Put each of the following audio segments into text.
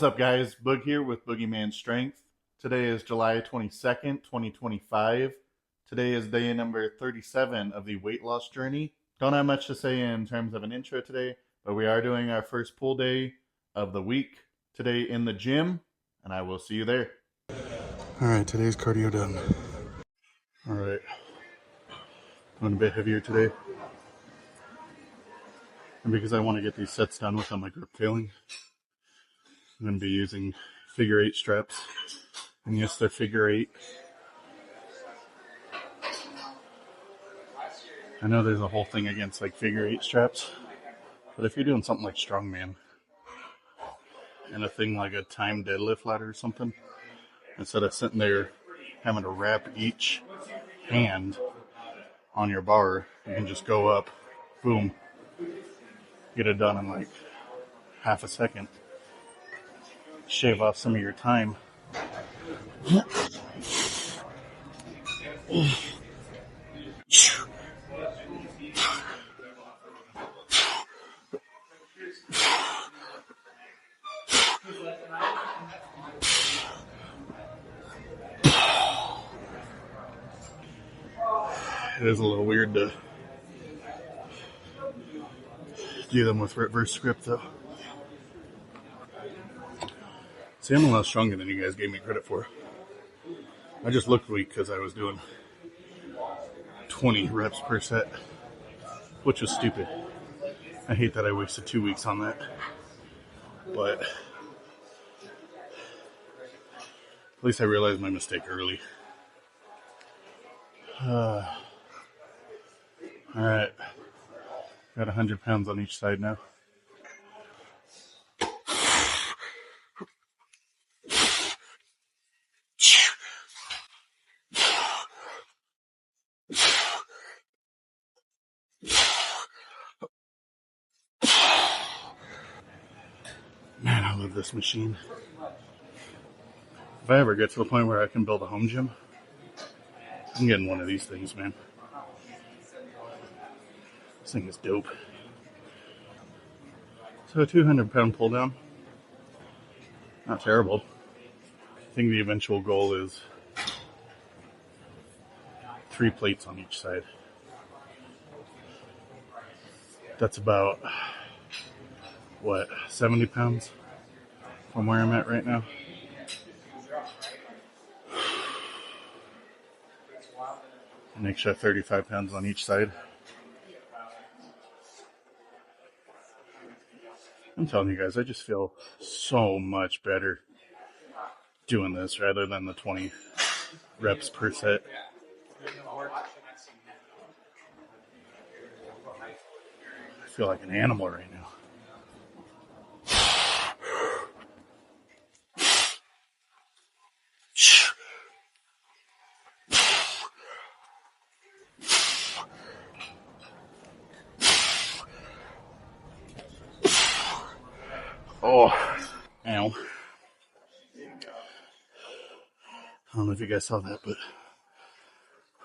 What's up, guys? Boog here with Boogeyman Strength. Today is July 22nd, 2025. Today is day number 37 of the weight loss journey. Don't have much to say in terms of an intro today, but we are doing our first pull day of the week today in the gym, and I will see you there. All right, today's cardio done. All right, going a bit heavier today. And because I want to get these sets done without my grip failing, I'm going to be using figure 8 straps. And yes, they're figure 8. I know there's a whole thing against like figure 8 straps, but if you're doing something like strongman and a thing like a timed deadlift ladder or something, instead of sitting there having to wrap each hand on your bar, you can just go up, boom, get it done in like half a second. Shave off some of your time. It is a little weird to do them with reverse grip, though. See, I'm a lot stronger than you guys gave me credit for. I just looked weak because I was doing 20 reps per set, which was stupid. I hate that I wasted 2 weeks on that. But at least I realized my mistake early. Alright. Got 100 pounds on each side now. Man, I love this machine. If I ever get to the point where I can build a home gym, I'm getting one of these things, man. This thing is dope. So a 200-pound pull down, not terrible. I think the eventual goal is 3 plates on each side. That's about, 70 pounds from where I'm at right now. An extra 35 pounds on each side. I'm telling you guys, I just feel so much better doing this rather than the 20 reps per set. I feel like an animal right now. Oh, ow. I don't know if you guys saw that, but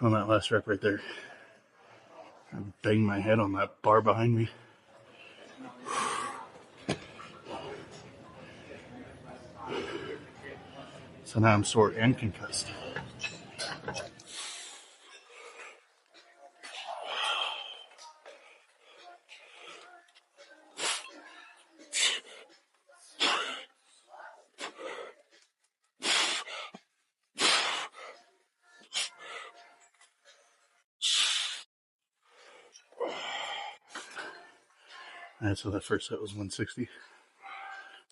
on that last rep right there, I banged my head on that bar behind me. So now I'm sore and concussed. Alright, so that first set was 160.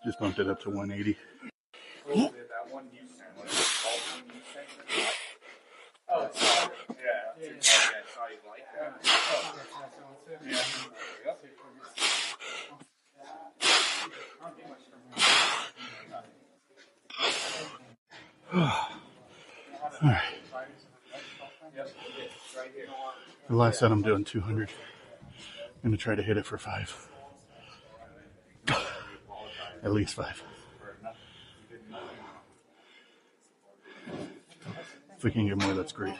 Just bumped it up to 180. Alright. The last set I'm doing 200. I'm going to try to hit it for 5. At least 5. If we can get more, that's great.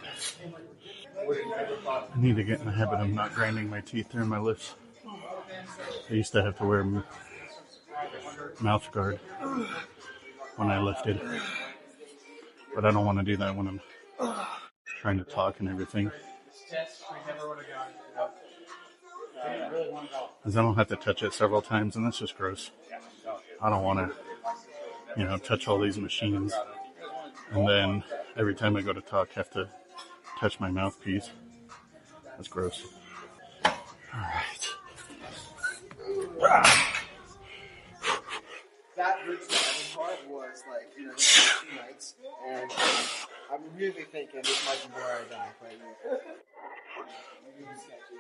I need to get in the habit of not grinding my teeth during my lifts. I used to have to wear a mouth guard when I lifted. But I don't want to do that when I'm trying to talk and everything. Because I don't have to touch it several times, and that's just gross. I don't want to, touch all these machines. And then every time I go to talk, have to touch my mouthpiece. That's gross. All right. That routine part was like, 2 nights, and I'm really thinking this might be where I die right here. Really sketchy.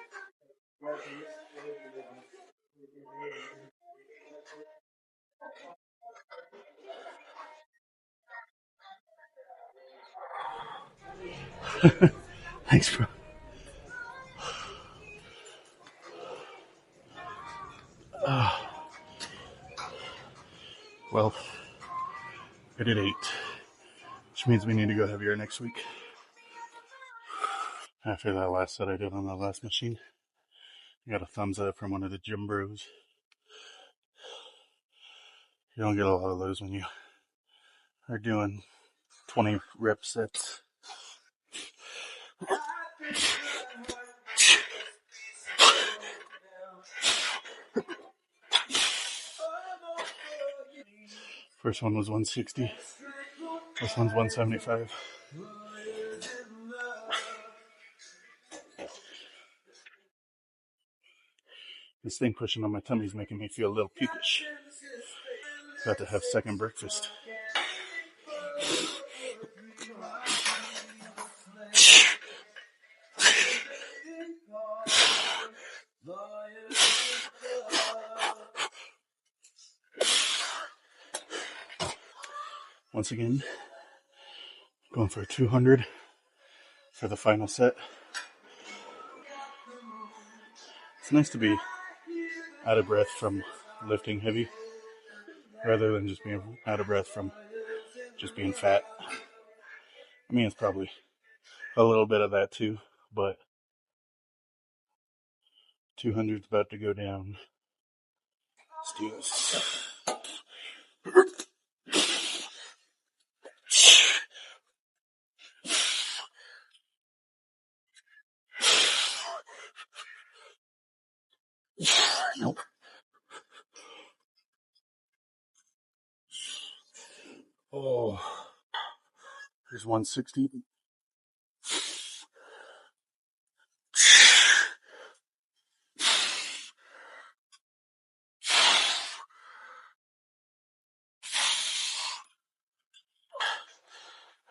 Thanks, bro. Well, I did 8, which means we need to go heavier next week. After that last set I did on the last machine, I got a thumbs up from one of the gym bros. You don't get a lot of those when you are doing 20 rep sets. First one was 160. This one's 175. This thing pushing on my tummy is making me feel a little peevish. Got to have second breakfast. Once again, going for a 200 for the final set. It's nice to be out of breath from lifting heavy rather than just being out of breath from just being fat. I mean, it's probably a little bit of that too, but 200's about to go down. Let's do this. Nope. Oh, here's 160.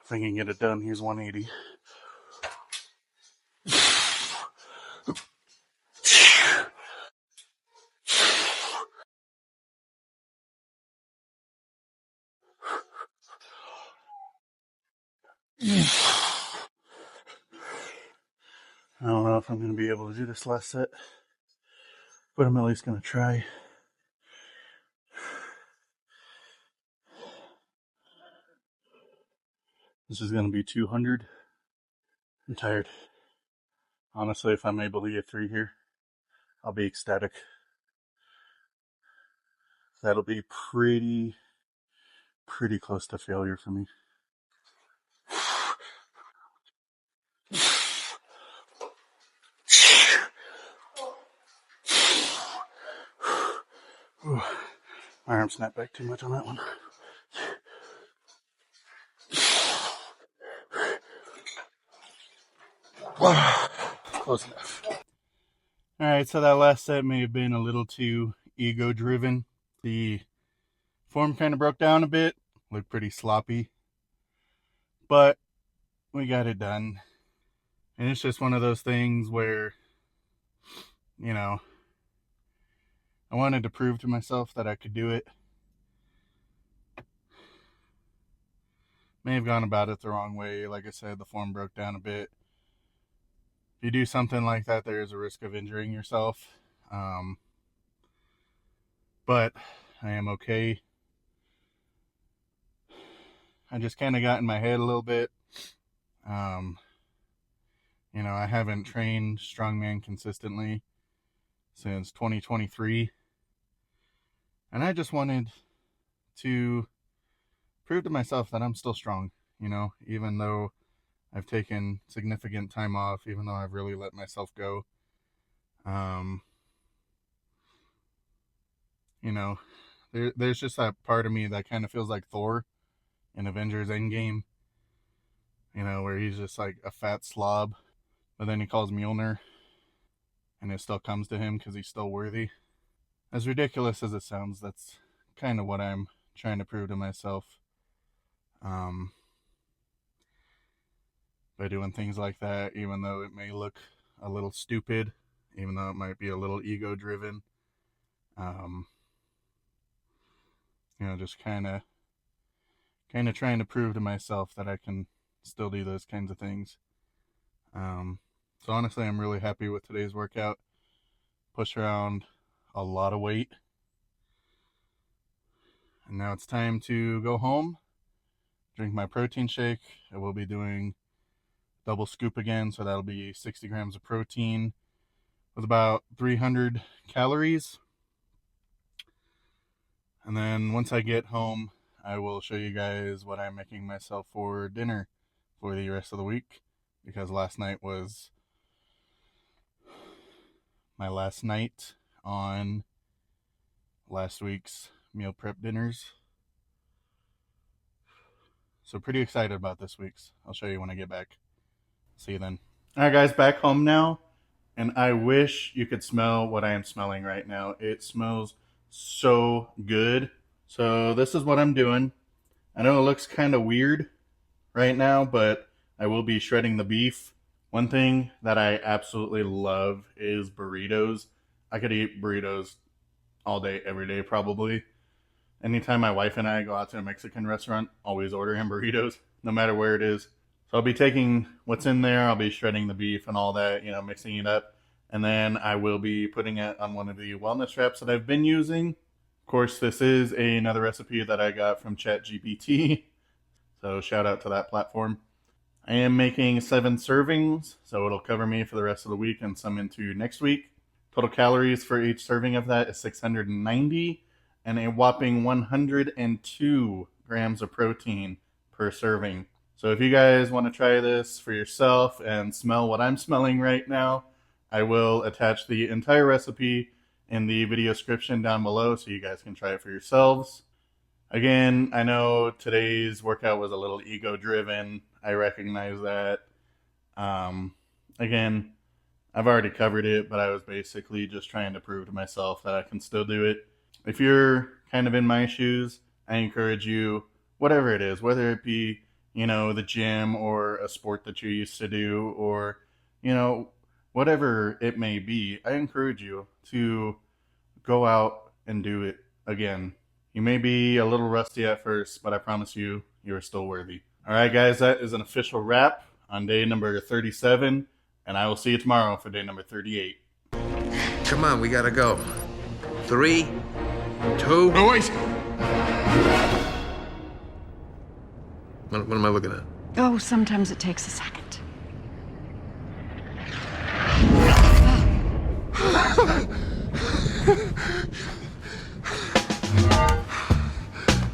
If I can get it done, here's 180. I don't know if I'm going to be able to do this last set, but I'm at least going to try. This is going to be 200. I'm tired. Honestly, if I'm able to get 3 here, I'll be ecstatic. That'll be pretty close to failure for me. My arm snapped back too much on that one. Close enough. Alright, so that last set may have been a little too ego-driven. The form kind of broke down a bit, looked pretty sloppy, but we got it done. And it's just one of those things where, I wanted to prove to myself that I could do it. May have gone about it the wrong way. Like I said, the form broke down a bit. If you do something like that, there is a risk of injuring yourself. But I am okay. I just kind of got in my head a little bit. I haven't trained strongman consistently since 2023. And I just wanted to prove to myself that I'm still strong, you know, even though I've taken significant time off, even though I've really let myself go. You know, there's just that part of me that kind of feels like Thor in Avengers Endgame, you know, where he's just like a fat slob, but then he calls Mjolnir and it still comes to him because he's still worthy. As ridiculous as it sounds, that's kind of what I'm trying to prove to myself. By doing things like that, even though it may look a little stupid, even though it might be a little ego driven. You know, just kind of trying to prove to myself that I can still do those kinds of things. So honestly, I'm really happy with today's workout. Pushed around a lot of weight. And now it's time to go home, drink my protein shake. I will be doing double scoop again, so that'll be 60 grams of protein with about 300 calories. And then once I get home, I will show you guys what I'm making myself for dinner for the rest of the week, because last night was my last night on last week's meal prep dinners. So pretty excited about this week's. I'll show you when I get back. See you then. All right, guys, back home now. And I wish you could smell what I am smelling right now. It smells so good. So this is what I'm doing. I know it looks kind of weird right now, but I will be shredding the beef. One thing that I absolutely love is burritos. I could eat burritos all day, every day, probably. Anytime my wife and I go out to a Mexican restaurant, always order him burritos, no matter where it is. So I'll be taking what's in there, I'll be shredding the beef and all that, you know, mixing it up. And then I will be putting it on one of the wellness wraps that I've been using. Of course, this is another recipe that I got from ChatGPT. So shout out to that platform. I am making 7 servings, so it'll cover me for the rest of the week and some into next week. Total calories for each serving of that is 690 and a whopping 102 grams of protein per serving. So if you guys want to try this for yourself and smell what I'm smelling right now, I will attach the entire recipe in the video description down below so you guys can try it for yourselves. Again, I know today's workout was a little ego driven. I recognize that. Again, I've already covered it, but I was basically just trying to prove to myself that I can still do it. If you're kind of in my shoes, I encourage you, whatever it is, whether it be, you know, the gym or a sport that you used to do, or, you know, whatever it may be, I encourage you to go out and do it again. You may be a little rusty at first, but I promise you, you're still worthy. All right, guys, that is an official wrap on day number 37, and I will see you tomorrow for day number 38. Come on, we gotta go. 3, 2... No, wait! What am I looking at? Oh, sometimes it takes a second.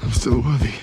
I'm still worthy.